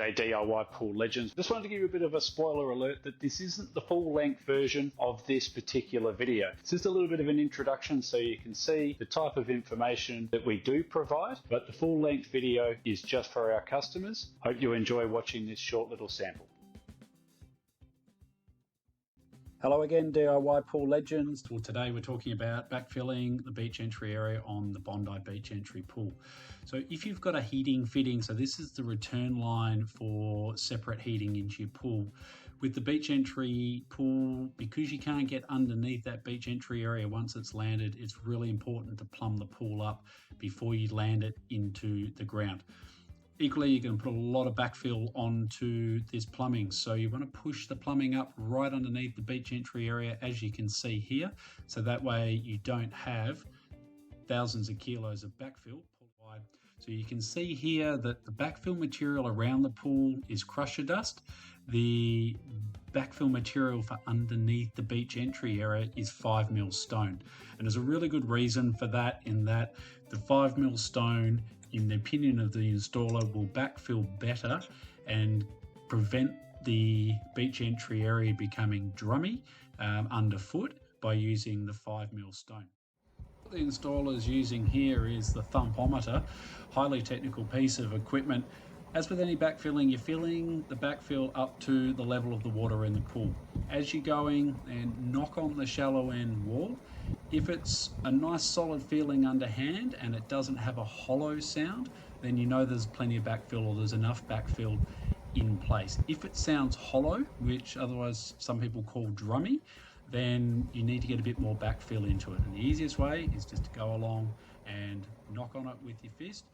G'day DIY Pool Legends. Just wanted to give you a bit of a spoiler alert that this isn't the full length version of this particular video. It's just a little bit of an introduction so you can see the type of information that we do provide, but the full length video is just for our customers. Hope you enjoy watching this short little sample. Hello again, DIY Pool Legends. Well, today we're talking about backfilling the beach entry area on the Bondi Beach entry pool. So if you've got a heating fitting, so this is the return line for separate heating into your pool. With the beach entry pool, because you can't get underneath that beach entry area once it's landed, it's really important to plumb the pool up before you land it into the ground. Equally, you're going to put a lot of backfill onto this plumbing. So you want to push the plumbing up right underneath the beach entry area, as you can see here. So that way you don't have thousands of kilos of backfill. So you can see here that the backfill material around the pool is crusher dust. The backfill material for underneath the beach entry area is 5mm stone. And there's a really good reason for that, in that the 5mm stone, in the opinion of the installer, will backfill better and prevent the beach entry area becoming drummy underfoot by using the 5mm stone. What the installer is using here is the thumpometer, highly technical piece of equipment. As with any backfilling, you're filling the backfill up to the level of the water in the pool. As you're going and knock on the shallow end wall, if it's a nice solid feeling underhand and it doesn't have a hollow sound, then you know there's plenty of backfill, or there's enough backfill in place. If it sounds hollow, which otherwise some people call drummy, then you need to get a bit more backfill into it. And the easiest way is just to go along and knock on it with your fist.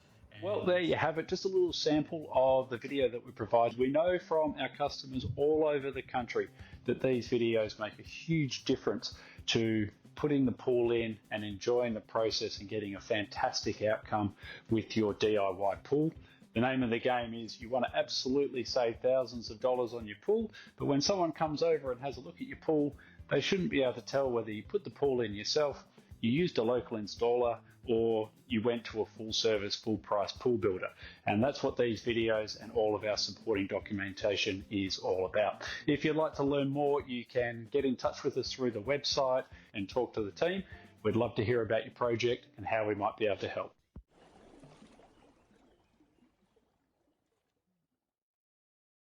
Well, there you have it, just a little sample of the video that we provide. We know from our customers all over the country that these videos make a huge difference to putting the pool in and enjoying the process and getting a fantastic outcome with your DIY pool. The name of the game is you want to absolutely save thousands of dollars on your pool, but when someone comes over and has a look at your pool, they shouldn't be able to tell whether you put the pool in yourself, you used a local installer, or you went to a full service, full price pool builder. And that's what these videos and all of our supporting documentation is all about. If you'd like to learn more, you can get in touch with us through the website and talk to the team. We'd love to hear about your project and how we might be able to help.